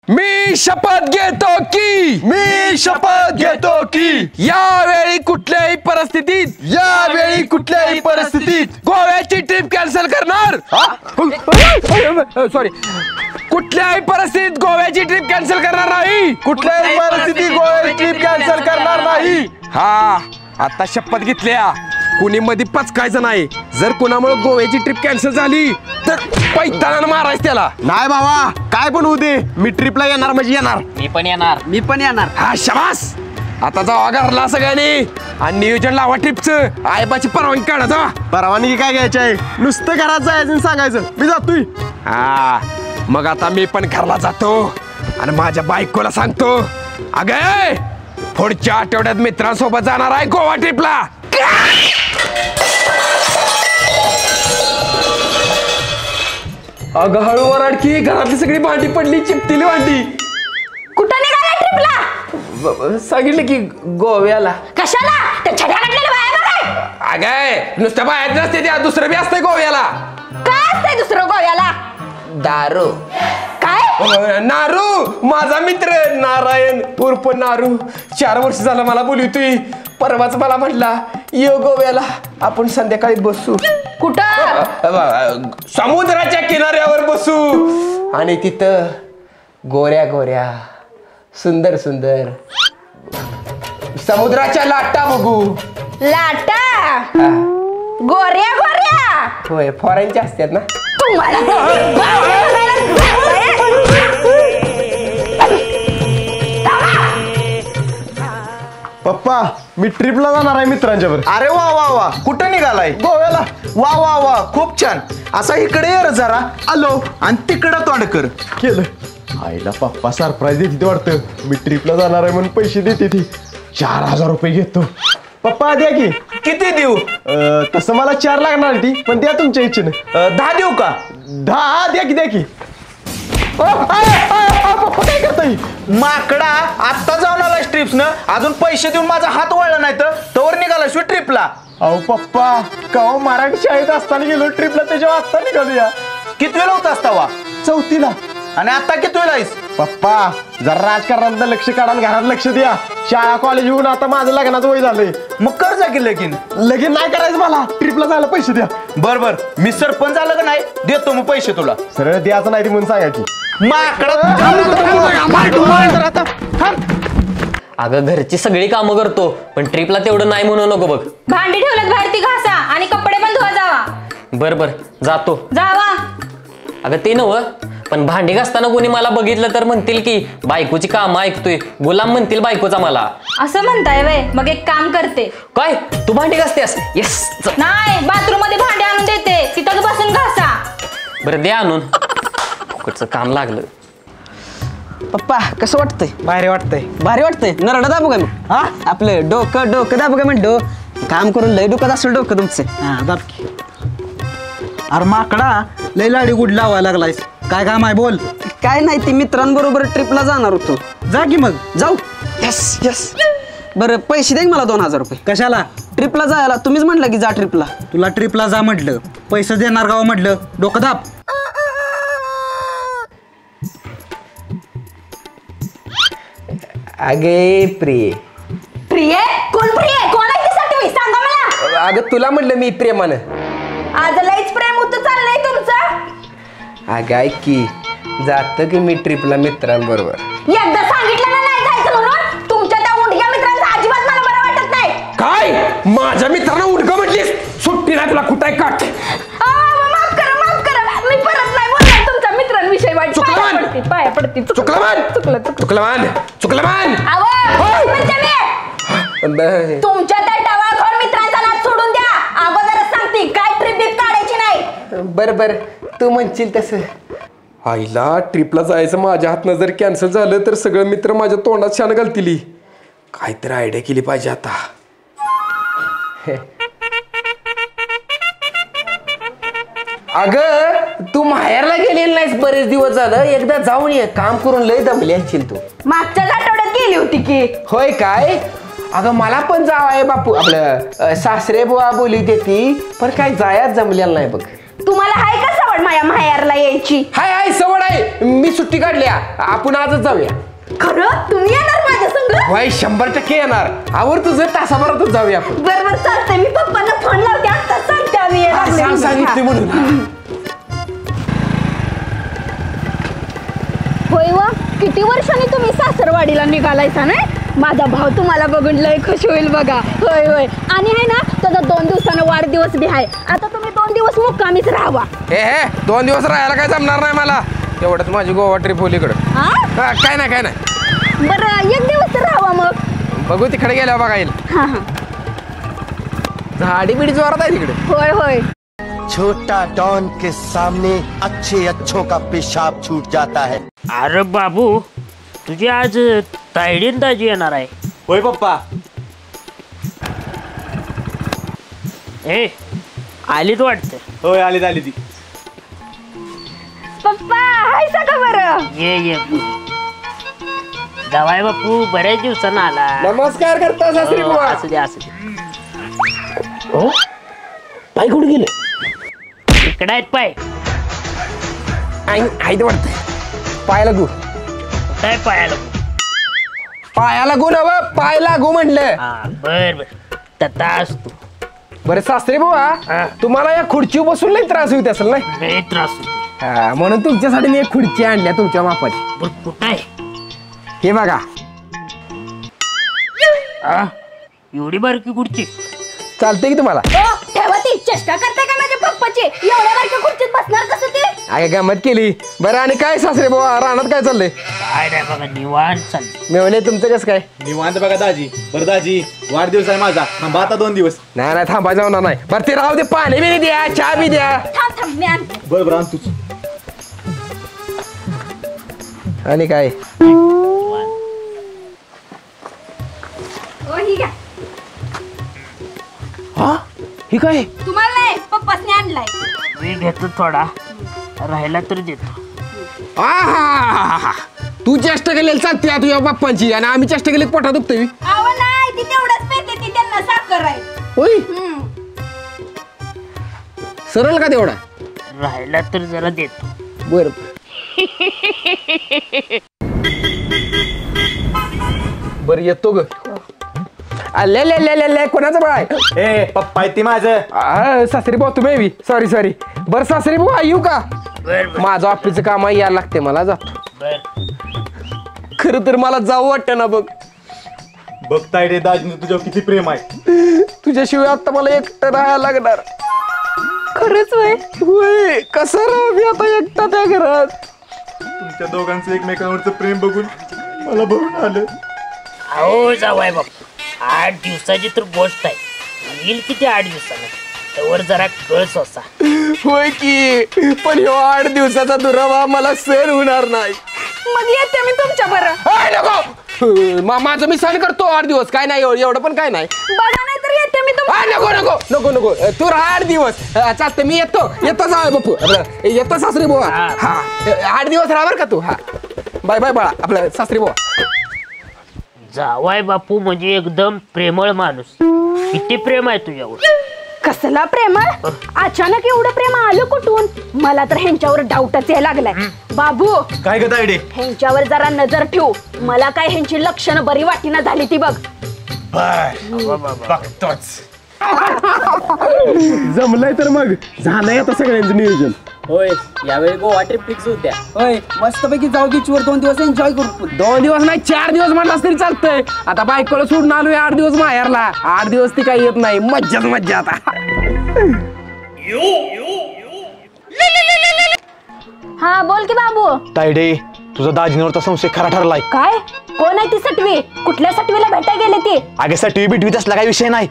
मी शपथ घेतो की यावेळी कुठल्याही परिस्थितीत गोव्याची ट्रिप कॅन्सल करणार. सॉरी, कुठल्याही परिस्थितीत गोव्याची ट्रिप कॅन्सल करणार नाही. हा, आता शपथ घेतल्या, कुणी मध्ये पचकायचं नाही. जर कुणामुळे गोव्याची ट्रिप कॅन्सल झाली तर पैताना मारायचं त्याला. नाही बाबा, काय पण होऊ दे, मी ट्रिपला येणार म्हणजे येणार. मी पण येणार. हा शाबास. आता जावा घरला सगळ्यांनी आणि नियोजन लावा ट्रिपचं. आईबाची परवानगी काढा. जावा. परवानगी काय घ्यायची आहे, नुसतं घरात जायचं सांगायचं मी जातोय. हा, मग आता मी पण घरला जातो आणि माझ्या बायकोला सांगतो, अगं पुढच्या आठवड्यात मित्रांसोबत जाणार आहे गोवा ट्रिपला. अगं हळू वराडकी, घरातली सगळी भांडी पडली, चिपतील भांडी. कुठं निघाला ट्रिपला? सांगितलं की गोव्याला. कशाला? त्या छड्या काढलेल्या बाया बघाय. अगं नुसत्या बाहेर नसते, त्या दुसरं बी असतंय गोव्याला. काय असतंय दुसरं गोव्याला? दारू. काय? नारू, माझा मित्र नारायण उर्फ नारू 4 वर्ष झालं मला बोलतोय. परवाच मला म्हटला, ये गोव्याला, आपण संध्याकाळी बसू. कुठं? समुद्राच्या किनाऱ्यावर बसू आणि तिथं गोऱ्या गोऱ्या सुंदर सुंदर समुद्राच्या लाटा बघू. लाटा? गोऱ्या गोऱ्या? होय, फॉरेनच्या असतात ना. पप्पा, मी ट्रिपला जाणार आहे मित्रांच्या बरोबर. अरे वा वा वा, कुठं निघालाय? गोव्याला. वा वा वा, खूप छान. असा इकडे ये रे जरा. आलो आणि तिकडं तोंड कर. केलं. आईला पप्पा सरप्राईज देते ते वाटतं. मी ट्रिपला जाणार आहे म्हणून पैसे देते ती. 4000 रुपये घेतो. पप्पा द्या की. किती देऊ? तसं मला 4 लागणार ती, पण द्या तुमच्या इच्छेने. 10 देऊ का? 10 द्या की. पप्पा काय करताय? माकडा, आत्ता जाऊन आला ट्रिप्सनं, अजून पैसे देऊन माझा हात वळला नाही तर तवर निघाला शिव ट्रिपला. अहो पप्पा, कवा मराठी शाळेत असताना गेलो ट्रिपला, त्याच्या आत्ता निघालूया. किती वेळ होता असतावा? 4थीला. आणि आता किती वेळ आहेस? पप्पा, जरा राजकारणात लक्ष काढा, घरात लक्ष द्या. शाळा कॉलेज होऊन आता माझं लग्नाचं वय झालंय. मग कर जा की लगीन. लगीन नाही करायचं मला, ट्रिपला जायला पैसे द्या. बर बर, मी सरपंच झालं का नाही देतो मग पैसे तुला. सरळ द्यायचं नाही म्हणून सांगा की. अगं घरची सगळी कामं करतो, पण ट्रिपला तेवढं नाही म्हणू नको बघ. भांडी ठेवल्यात बाहेर, ती घासा आणि कपडे पण धुवा. जावा. बर जातो. जावा. अगं ते नव्ह, पण भांडी घासताना कोणी मला बघितलं तर म्हणतील की बायकोची कामं ऐकतोय, गुलाम म्हणतील बायकोचा मला. असं म्हणताय वय? मग एक काम करते. काय, तू भांडी घासतेस? येस. नाही, बाथरूम मध्ये भांडी आणून देते, तिथं बसून घासा. बरं दे आणून. फुकटचं काम लागलं. पप्पा कसं वाटतंय? भारी वाटतंय. भारी वाटतंय. नरडा दाबू काय मग? हा, आपलं डोकं दाबू काय म्हणतो? काम करून लय दुखत असेल डोकं तुमचं. हा दाब की. अरे माकडा, लय लाडी गुड लावायला लागलायस. काय काम आहे बोल. काय नाही, ती मित्रांबरोबर ट्रिपला जाणार होतो. जा की मग. जाऊ. यस. बरं पैसे दे मला 2000 रुपये. कशाला? ट्रिपला जायला. तुम्हीच म्हटलं की जा ट्रिपला. तुला ट्रिपला जा म्हटलं, पैसे देणार गाव म्हटलं, डोकं दाब. अगे प्रिय. प्रिय? कोण प्रिय? कोण आहे ती? सांगा मला. अगं तुला म्हटलं मी प्रेमानं. आज लईच प्रेम होतं चाललंय तुमचं. अगं ऐक की, जातं की मी ट्रिपला मित्रांबरोबर. एकदा सांगितलं ना नाही जायचं म्हणून. तुमच्या त्या उंडक्या मित्रांचा अजिबात मला बरं वाटत नाही. काय? माझ्या मित्रांना उडकं म्हटलीस? सुट्टी नाही तुला, कुठं आहे काट? माफ करा. मी परत नाही बोलणार तुमच्या मित्रांविषयी वाईट. पाया पडते. चुकलं मान. तुमच्या त्या टवाळखोर मित्रांचा नाद सोडून द्या. अगोदरच सांगते, काय ट्रिप काढायची नाही. बर तू म्हणशील तसं. आईला ट्रिपला जायचं माझ्या हातनं जर कॅन्सल झालं तर सगळे मित्र माझ्या तोंडात शान घालतील. काहीतरी आयडिया केली पाहिजे आता. अगं तू माहेरला गेलेली नाहीस बरेच दिवस झालं, एकदा जाऊन ये. काम करून लय दमली असशील तू. मागच्याच आठवड्यात गेली होती की. होय काय? अगं मला पण जाव आहे बापू, आपलं सासरे बुवा बोली देती, पण काय जायच जमलेलं नाही बघ. तुम्हाला हाय का सवड सवड माझ्या माहेरला यायची. हाय हाय सवड आहे, मी सुट्टी काढल्या, आपण आजच जाऊया. खरं तुम्ही येणार माझ्या संग? वय 100% येणार. आवर तुझं तासाभरातच जाऊया आपण. बरोबर चालतंय, मी पप्पांना फोन लावते आता सांगते आम्ही येणार सांग सांगितले म्हणून. होय व किती वर्षांनी तुम्ही सासरवाडीला निघालायचा नाही? माझा भाऊ तुम्हाला बघून लय खुश होईल बघा. होय होय, आणि आहे ना त्याचा 2 दिवसानं वाढदिवस बी आहे. आता तुम्ही 2 दिवस मुक्कामीच राहावा. हे 2 दिवस राहायला काय जमणार नाही मला. तेवढंच माझी गोवा ट्रिप होली इकडं. काय नाही काय नाही. बरं 1 दिवस तर राहावा मग. बघू तिकडे गेल्यावर बघा येईल. झाडी बिडी जोरात आहे तिकडे. होय होय. छोटा डॉन के सामने अच्छे अच्छों का पेशाब छूट जाता है. अरे बाबू, तुझी आज तायडीन दाजी येणार आहे. होय पप्पा. ए आलीच वाटतं. होय आली ती. पप्पा हाय का बरं? ये जावाय बापू, बऱ्याच दिवसानं आला. नमस्कार करता सासरी बुवा. असू दे असू दे. हो पाय कुठे गेले? इकडे आहेत पाय. आई वाटत पाय लागू. काय पायाला? पाया लागू ना व पाय लागू म्हणलं. बर तथा असतो. बरं सासरी बुवा, तुम्हाला या खुर्चीवर बसून लई त्रास होत असेल ना? लय त्रास होतो. म्हणून तुमच्यासाठी मी एक खुर्ची आणल्या तुमच्या मापाची. बरं कुठं आहे? हे बघा. एवढी बारकी खुर्ची चालते की तुम्हाला? ठेवा ती. चेष्टा करते का माझ्या पप्पाची? एवढ्या बारक्या खुर्चीत बसणार कसं ते? अगे गमत केली. बरं आणि काय सासरे बुवा, रानात काय चाललंय? काय नाही बघा, निवांत चालली. मी म्हणे तुमचं कसं काय? निवांत बघा दाजी. बरं दाजी, वाढदिवस आहे माझा. थांबा आता 2 दिवस. नाही थांबा जाऊन नाही. बरं ते राहू दे, पाणी बी द्या, चहा बी द्या. थांब मी आणते. बरं आण तूच. आणि काय? हो ही घ्या. ही काय? तुम्हाला नाही, पप्पासने आणलाय. मी घेतो थोडा, राहिला तर देतो. तू चेष्टा केलेली चालते तुझ्या बाप्पांची, आणि आम्ही चेष्टा केली पोटा दुखतोय. अहो नाही, ती तेवढंच पेते, ती त्यांना साखर आहे. होय सरळ का तेवढा? राहिला तर जरा देतो. बर बर येतो ग. कोणाचं बाय? ए पप्पा आहे ती माझं. सासरी भाऊ तुम्ही बी. सॉरी. बर सासरी भाऊ येऊ का? बर माझं ऑफिसचं काम आहे, यायला लागते मला. जातो. बर. खरं तर मला जाऊ वाटतं ना. बघताय रे दाजीने तुझ्यावर किती प्रेम आहे. तुझ्याशिवाय आता मला एकटं राहायला लागणार. खरंच होय कसं राहू मी आता एकटा त्या घरात? तुमच्या दोघांचं एकमेकांवरचं प्रेम बघून मला भरून आलं. अहो जावाय बापू, 8 दिवसाची तर गोष्ट आहे. येईल किती 8 दिवसानं, त्यावर जरा कळस असा. होय की, पण ह्यो 8 दिवसाचा दुरावा मला सहन होणार नाही. मग येते मी तुमच्या बरं. नको माझं मी सहन करतो 8 दिवस. काय नाही एवढं पण काय नाही. बघा नाही तर येते मी नको तू राहा 8 दिवस. चालते मी येतो जाऊ बापू. येतो सासरी बुवा. हा 8 दिवस राहा बरं का तू. हा बाय बाळा आपलं सासरी बुवा. जावाय बापू म्हणजे एकदम प्रेमळ माणूस. किती प्रेम आहे तुझ्यावर. कसला प्रेमळ? अचानक एवढं प्रेम आलं कुठून? मला तर ह्यांच्यावर डाऊटच यायला लागलाय. बाबू काय ग तायडे? ह्यांच्यावर जरा नजर ठेवू. मला काय ह्यांची लक्षणं बरी वाटीना झाली ती बघ. बघतोच. जमलंय तर मग झालंय आता सगळ्यांचं नियोजन. होय यावेळी गोवा ट्रिप फिक्स होत्या. होय मस्तपैकी जाऊ बीचवर 2 दिवस एन्जॉय करू. 2 दिवस नाही 4 दिवस म्हटलास तरी चालतंय. आता बायकोला सोडून आलोय 8 दिवस माहेरला. 8 दिवस ती काही येत नाही. मज्जा आता. हा बोल की बाबू. तायडे तुझा दाजींवरचा संशय खरा ठरलाय. काय? कोण आहे ती सटवी? कुठल्या सटवीला भेटाय गेले ती? अगे साठी बिटवीत असला काही विषय नाही.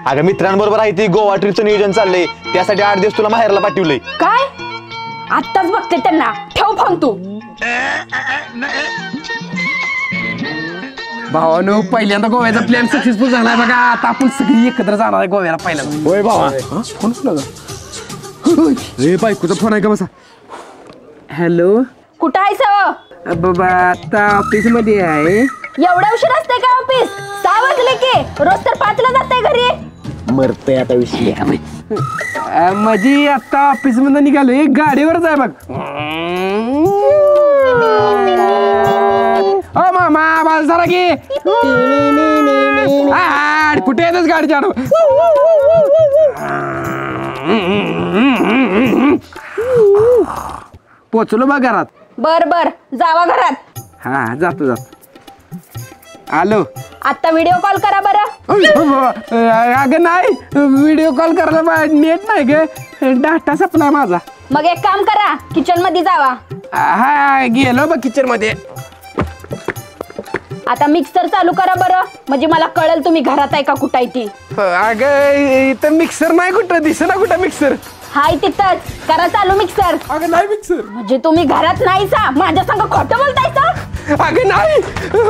अगं मित्रांबरोबर आहे ती गोवा ट्रिपचं नियोजन चाललंय. त्यासाठी 8 दिवस तुला माहेरला पाठवलंय. काय? आत्ताच बघते त्यांना. ठेव फोन तू. भावानो पहिल्यांदा गोव्याचा प्लॅन सक्सेसफुल झालाय बघा. आता आपण सगळी एकत्र जाणार आहे गोव्याला पहिल्यांदा. होय भावा. फोन रे बायकोचा फोन आहे का बसा. हॅलो कुठं आहेस? बाबा आता ऑफिस मध्ये आहे. एवढा उशीर असते का ऑफिस? 6 वाजले की. रोज तर 5 ला जाते घरी. मरतय आता विषय. माझी आता ऑफिस मध्ये निघालोय गाडीवरच आहे बघ. ओ मामा बाल जरा की कुठे येतच गाडी चाडू. पोचलो बघ घरात. बर बर जावा घरात. हा जातो जातो. आलो. आता व्हिडिओ कॉल करा बरं. अगं नाही व्हिडिओ कॉल करायला नेट नाही ग डाटा सपला माझा. मग एक काम करा किचन मध्ये जावा. हा गेलो बघ किचन मध्ये. आता मिक्सर चालू करा बरं म्हणजे मला कळेल तुम्ही घरात आहे का कुठं आहे ती. अगं इथं मिक्सर नाही कुठं दिसेना कुठं मिक्सर. हाय तिथंच करा चालू मिक्सर. अगं नाही मिक्सर. म्हणजे तुम्ही घरात नाहीसा माझ्या संग खोटं बोलतायसा. अगं नाही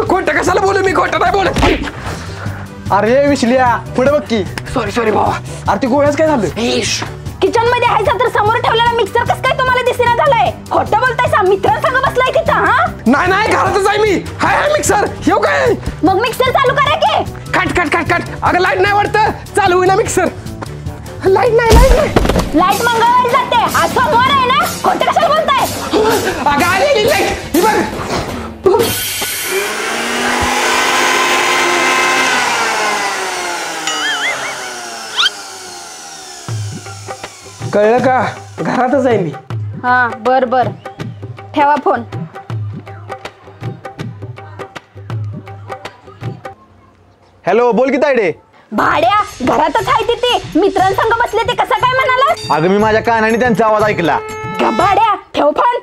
खोटं कशाला बोलू मी खोटं नाही बोलत. अरे विसल्या पुढे बघ की. सॉरी भावा. अरे ते गोळ्याच काय झालं. किचन मध्ये आहे तर समोर ठेवलेला मिक्सर कसं काय तुम्हाला दिसेना झालंय. खोटं बोलतायसा मित्रांसंग बसलाय तिथं. हा नाही घरातच आहे मी. हाय मिक्सर येऊ काय. मग मिक्सर चालू करा की. कट अगं लाईट नाही वाटतं चालू होईना मिक्सर. लाईट नाही लाईट मंगळवारी जाते आज सोमवार आहे ना. खोटं कशाला बोलताय. अगं आली लाईट ही बघ. कळलं का घरातच आहे मी. हा बर बर ठेवा फोन. हॅलो बोल की तायडे. भाड्या घरातच आहे तिथे मित्रांसंग बसले ते कसं काय म्हणाला. अगं मी माझ्या कानाने त्यांचा आवाज ऐकला. भाड्या ठेव फोन.